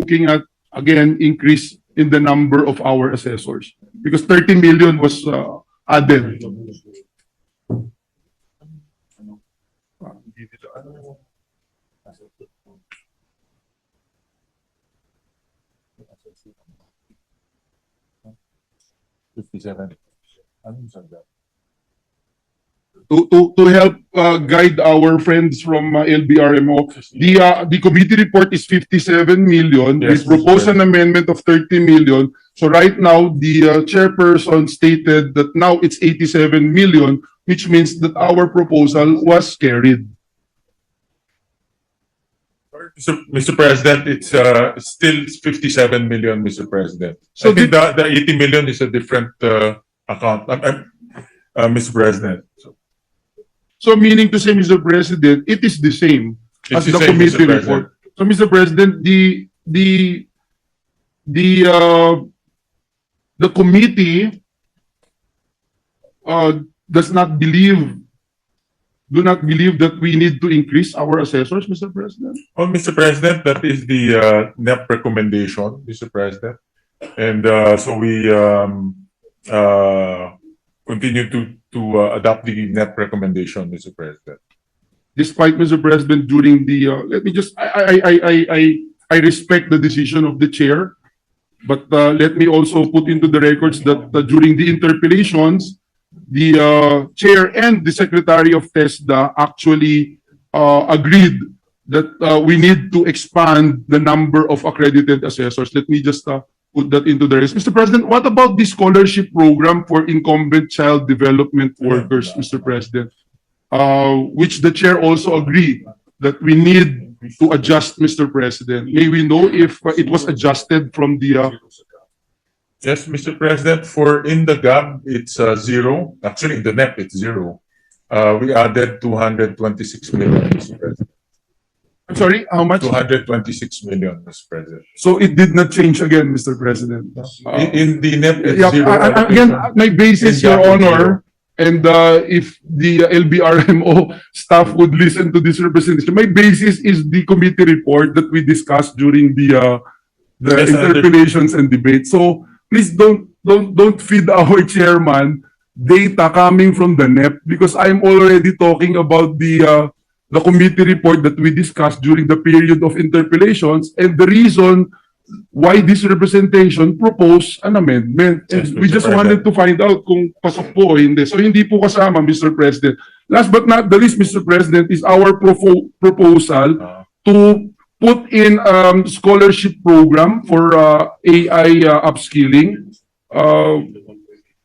looking at, again, increase in the number of our assessors? Because 30 million was added. To help guide our friends from LBRMO, the committee report is 57 million. Yes, We propose Mr. an amendment of 30 million. So right now, the chairperson stated that now it's 87 million, which means that our proposal was carried. Mr. President, it's still 57 million, Mr. President. So I think the 80 million is a different account, Mr. President. So meaning to say, Mr. President, it is the same as It's the the same, committee Mr. President. report. So, Mr. President, the committee do not believe that we need to increase our assessors, Mr. President. Well, Mr. President, that is the NEP recommendation, Mr. President. And so we continue to adopt the NEP recommendation, Mr. President. Despite, Mr. President, during the let me just I respect the decision of the chair, but let me also put into the records that during the interpellations, the chair and the secretary of TESDA actually agreed that we need to expand the number of accredited assessors. Let me just put that into the rest. Mr. President, what about the scholarship program for incumbent child development workers, Mr. President? Which the chair also agreed that we need to adjust, Mr. President. May we know if it was adjusted from the Yes, Mr. President, for in the GAB, it's zero. Actually, in the NEP, it's zero. We added 226 million, Mr. President. I'm sorry, how much? 226 million, Mr. President. So it did not change again, Mr. President. In the NEP, it's Yeah, zero. again, my basis, In Your GAB, Honor, and if the LBRMO staff would listen to this representation, my basis is the committee report that we discussed during the Yes, interpellations and debates. So please don't feed our chairman data coming from the NEP, because I'm already talking about the committee report that we discussed during the period of interpellations and the reason why this representation proposed an amendment. And Yes, we Mr. just President. wanted to find out kung pasok po o hindi. So hindi po kasama, Mr. President. Last but not the least, Mr. President, is our proposal to put in scholarship program for AI upskilling.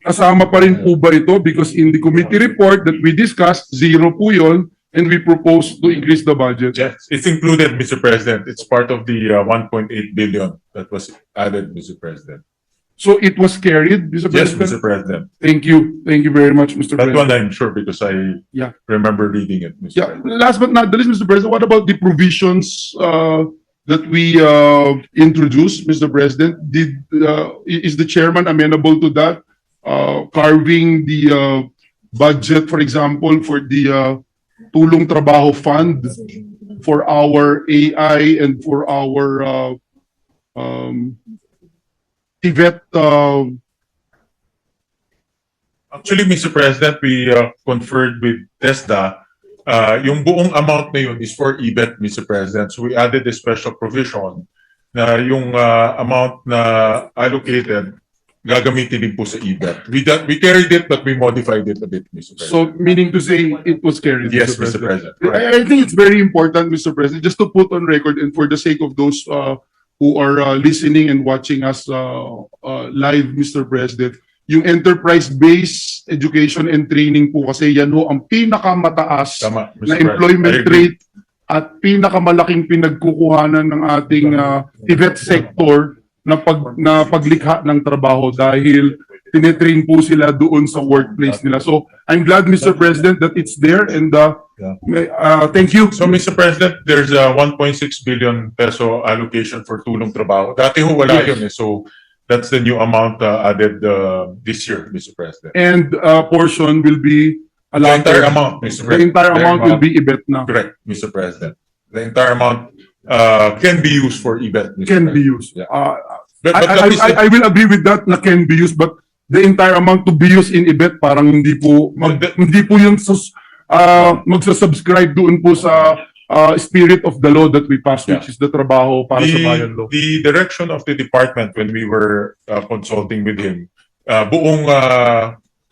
Kasama pa rin po ba ito? Because in the committee report that we discussed, zero po yun, and we propose to increase the budget. Yes, it's included, Mr. President. It's part of the 1.8 billion that was added, Mr. President. So it was carried, Mr. Yes, President? Mr. President. Thank you. Thank you very much, Mr. That President. one I'm sure because I Yeah. remember reading it, Mr. Yeah, President. last but not the least, Mr. President, what about the provisions that we introduced, Mr. President? Is the chairman amenable to that? Carving the budget, for example, for the Tulong Trabaho Fund for our AI and for our TVET. Actually, Mr. President, we conferred with TESDA. Yung buong amount na yun is for EBET, Mr. President. So we added a special provision na yung amount na allocated gagamitin din po sa EBET. We carried it but we modified it a bit, Mr. President. So meaning to say it was carried. Yes, Mr. President. Right. I think it's very important, Mr. President, just to put on record and for the sake of those who are listening and watching us live, Mr. President, yung enterprise-based education and training po kasi yan ho ang pinakamataas Tama, Mr. na President. employment I agree. rate at pinakamalaking pinagkukuhanan ng ating TVET sector na paglikha ng trabaho dahil tinetrain po sila doon sa workplace nila. So I'm glad, Mr. President, that it's there and thank you. So, Mr. President, there's a 1.6 billion peso allocation for tulong trabaho. Dati ho wala Yes. yun eh. So, that's the new amount added this year, Mr. President. And portion will be The allowed. entire amount, Mr. The President. entire amount will be ibet na. Correct, Mr. President. The entire amount can be used for event. Mr. Can be President. used. Yeah. I, But that is I will agree with that na can be used, but the entire amount to be used in EBET parang hindi po hindi po yung magsasubscribe doon po sa spirit of the law that we passed, which is the trabaho para sa bayan law. the direction of the department when we were consulting with him, buong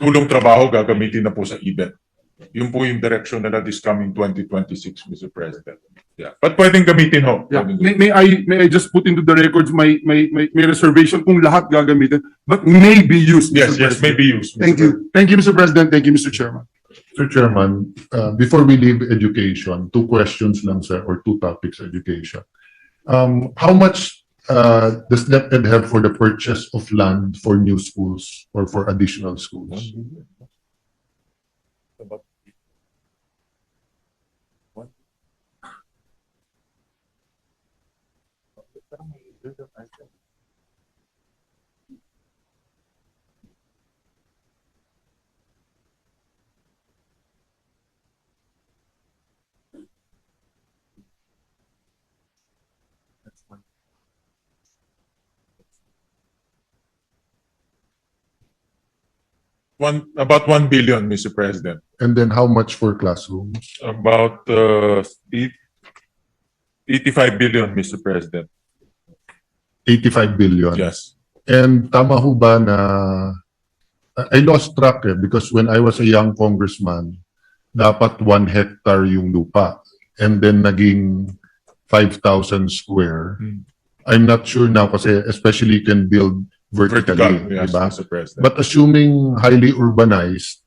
tulong trabaho gagamitin na po sa event. Yun po yung direction nila this coming 2026, Mr. President. Yeah. But pwedeng gamitin ho. Yeah. Pwedeng May I just put into the records my reservation kung lahat gagamitin, but may be used. Yes, Mr. yes, may President. be used. Mr. Thank you. Thank you, Mr. President. Thank you, Mr. Chairman. Mr. Chairman, before we leave education, two questions lang sir, or two topics education. How much does DepEd have for the purchase of land for new schools or for additional schools? About 1 billion, Mr. President. And then how much for classrooms? About 85 billion, Mr. President. 85 billion. Yes. And tama ho ba na I lost track because when I was a young congressman, dapat 1 hectare yung lupa and then naging 5,000 square. I'm not sure now kasi especially you can build vertically, yes, diba? Mr. President. But assuming highly urbanized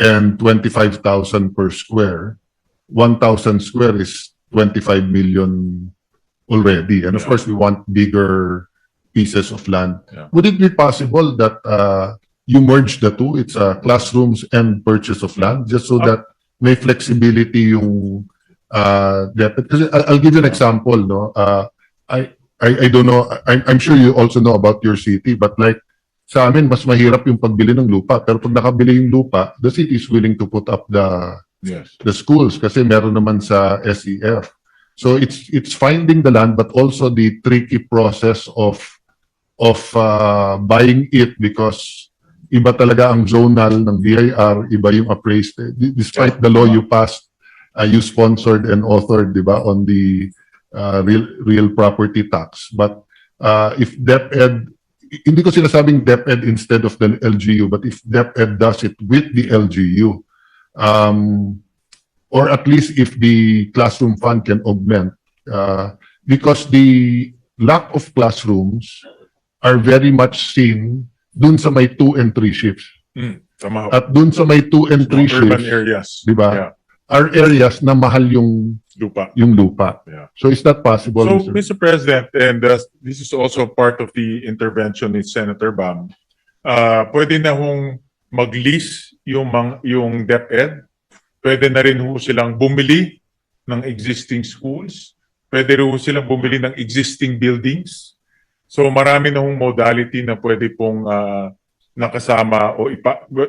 and 25,000 per square, 1,000 square is 25 million already. And of Yeah. course, we want bigger pieces of land. Yeah. Would it be possible that you merge the two? It's classrooms and purchase of land, just so that may flexibility yung because I'll give you an example, no? I don't know. I'm sure you also know about your city, but like sa amin, mas mahirap yung pagbili ng lupa. Pero pag nakabili yung lupa, the city is willing to put up Yes. the schools kasi meron naman sa SEF. So it's finding the land, but also the tricky process of buying it because iba talaga ang zonal ng BIR, iba yung appraised. Despite the law you passed, you sponsored and authored, di ba, on the real property tax. But if DepEd, hindi ko sinasabing DepEd instead of the LGU, but if DepEd does it with the LGU, or at least if the classroom fund can augment, because the lack of classrooms are very much seen dun sa may 2 and 3 shifts. Tama ho. At dun sa may 2 and 3 Urban shifts, areas. di ba? Yeah. Are areas na mahal yung Lupa. lupa. Yeah. So is that possible? So, Mr. Mr. President, and this is also part of the intervention ni Senator Bam, pwede na hong mag-lease yung DepEd. Pwede na rin ho silang bumili ng existing schools. Pwede rin ho silang bumili ng existing buildings. So marami na hong modality na pwede pong nakasama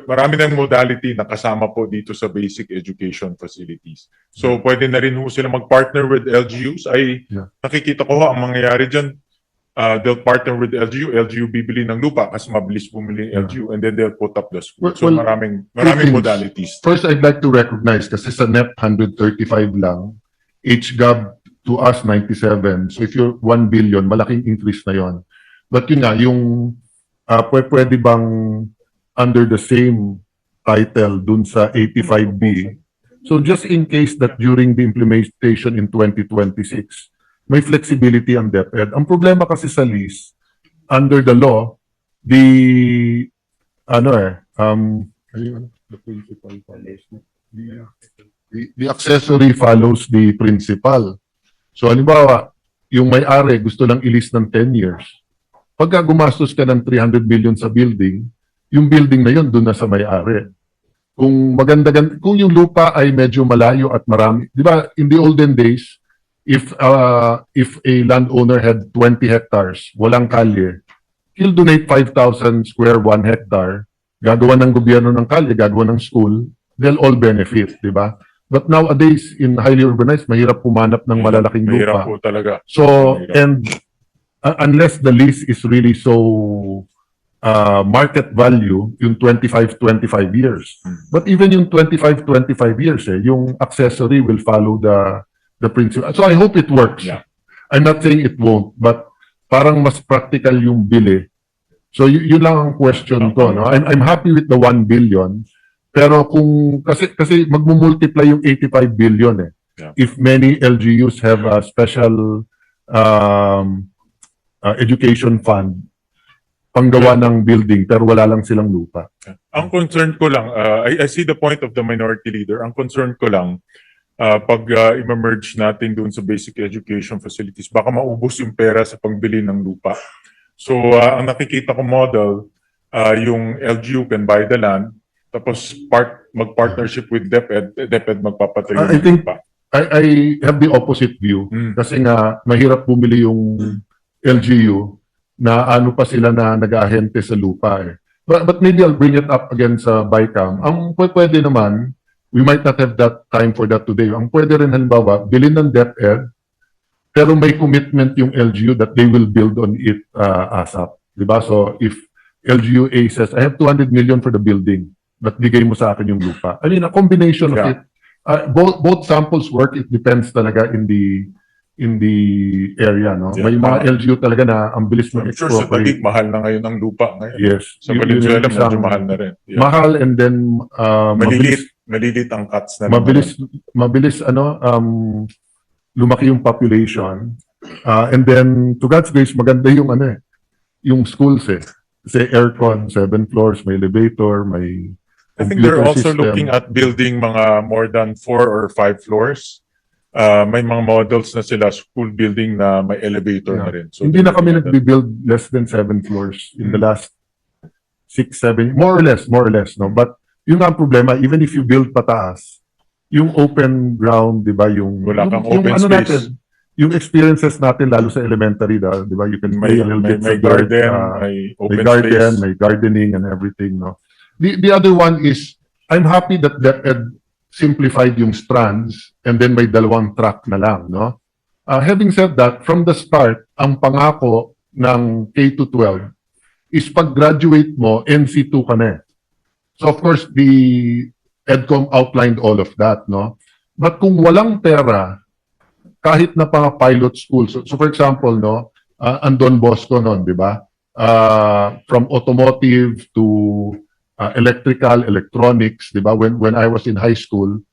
marami ng modality na kasama po dito sa basic education facilities. So pwede na rin ho sila mag-partner with LGUs. Nakikita ko ho ang mangyayari dyan. They'll partner with LGU bibili ng lupa kasi mabilis bumili ng LGU and then they'll put up the school. So Well, maraming things. modalities. First, I'd like to recognize kasi sa NEP 135 lang, HGAB to us 97. So if you're 1 billion, malaking increase na yon. But yun nga, yung pwede bang under the same title dun sa 85B. So just in case that during the implementation in 2026, may flexibility ang DepEd. Ang problema kasi sa lease, under the law, the principal follows the accessory follows the principal. So halimbawa, yung may-ari gusto lang ilis ng 10 years. Pagka gumastos ka ng 300 million sa building, yung building na yun doon na sa may-ari. Kung kung yung lupa ay medyo malayo at marami, di ba, in the olden days, if a landowner had 20 hectares, walang kalye, he'll donate 5,000 square 1 hectare, gagawa ng gobyerno ng kalye, gagawa ng school, they'll all benefit, di ba? But nowadays, in highly urbanized, mahirap pumanap ng malalaking Mahirap lupa. po talaga. So, Mahirap. and unless the lease is really so market value, yung 25 years. But even yung 25 years, yung accessory will follow the principle. So I hope it works. Yeah. I'm not saying it won't, but parang mas practical yung bili. So yun lang ang question ko, no? I'm happy with the 1 billion. Pero kung kasi magmumultiply yung 85 billion Yeah. if many LGUs have a special education fund panggawa ng building pero wala lang silang lupa. Ang concern ko lang, I see the point of the minority leader. Ang concern ko lang, pag i-merge natin doon sa basic education facilities, baka maubos yung pera sa pangbili ng lupa. So, ang nakikita ko model, yung LGU can buy the land, tapos mag-partnership with DepEd, DepEd magpapatayo I ng think- lupa. I have the opposite view kasi nga mahirap bumili yung LGU na ano pa sila na nag-ahente sa lupa But maybe I'll bring it up again sa BICAM. Ang pwede naman, we might not have that time for that today. Ang pwede rin halimbawa, bilhin ng DepEd, pero may commitment yung LGU that they will build on it ASAP. Diba? So if LGU A says, I have 200 million for the building, but bigay mo sa akin yung lupa. I mean, a combination of Yeah. it. Both samples work. It depends talaga in the area, no? Yeah. May mga LGU talaga na ang bilis I'm sure sa mag-expropriate. Taguig, mahal na ngayon ang lupa ngayon. Yes. Sa Yun Valenzuela, yung medyo isang- mahal na rin. Yeah. Mahal and then Malilit ang cuts na mabilis lumaki yung population. And then to God's grace, maganda yung yung schools Kasi aircon, 7 floors, may elevator, may I think they're computer also system. looking at building mga more than 4 or 5 floors. May mga models na sila, school building na may elevator Yeah. na rin. So Hindi na kami they're looking at nagbi-build less than 7 floors in the last 6, 7, more or less, no? But yun nga ang problema, even if you build pataas, yung open ground, di ba, yung Wala kang yung open space. natin, yung experiences natin, lalo sa elementary, di ba, you can play a little bit may sa dirt, garden, may open may garden, space. may gardening and everything, no? The other one is, I'm happy that DepEd simplified yung strands and then may 2 track na lang, no? Having said that, from the start, ang pangako ng K-12 is pag-graduate mo, NC2 ka na. So of course, the EDCOM outlined all of that, no? But kung walang pera, kahit na pa pilot school, so for example, no, ang Don Bosco noon, di ba? From automotive to electrical, electronics, di ba? When I was in high school,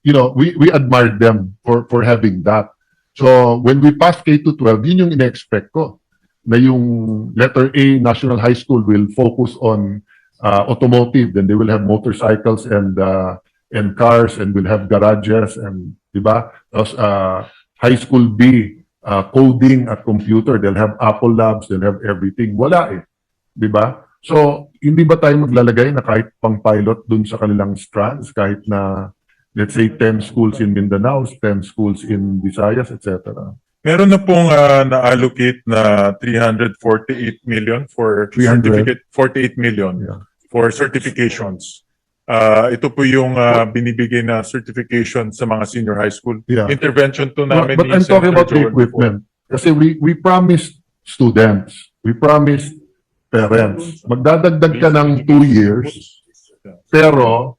we admired them for having that. So when we passed K-12, yun yung ina-expect ko. Na yung letter A, National High School will focus on automotive, then they will have motorcycles and cars and will have garages and, di ba? Tapos High School B, coding at computer, they'll have Apple Labs, they'll have everything. Wala Di ba? So, hindi ba tayo maglalagay na kahit pang-pilot dun sa kanilang strands, kahit na, let's say, 10 schools in Mindanao, 10 schools in Visayas, etc. Meron na pong na-allocate na 348 million for 300? 48 million Yeah. for certifications. Ito po yung binibigay na certification sa mga senior high school. Yeah. Intervention to namin But ni I'm talking Senator about the Joel equipment. Kasi we promised students, we promised parents. Magdadagdag ka ng 2 years, pero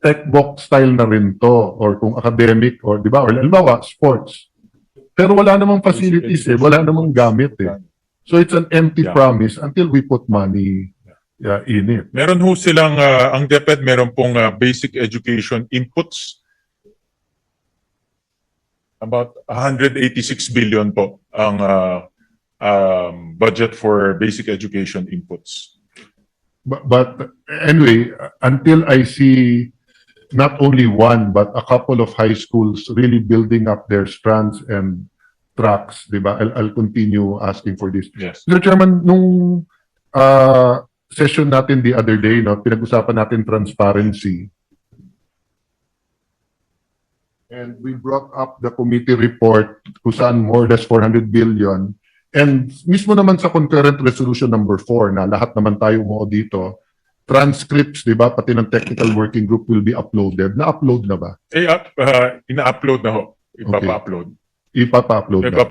tech box style na rin to, or kung academic, or di ba, or halimbawa, sports. Pero wala namang facilities wala namang gamit So it's an empty Yeah. promise until we put money in it. Meron ho silang, ang DepEd meron pong basic education inputs. About 186 billion po ang budget for basic education inputs. But anyway, until I see not only one, but a couple of high schools really building up their strands and tracks, di ba? I'll continue asking for this. Yes. Mr. Chairman, nung session natin the other day, no, pinag-usapan natin transparency. And we brought up the committee report kung saan more or less 400 billion. And mismo naman sa concurrent resolution number 4 na lahat naman tayo mo dito, transcripts, di ba, pati ng technical working group will be uploaded. Na-upload na ba? Ina-upload na ho. Ipapa-upload. Ipapa-upload na.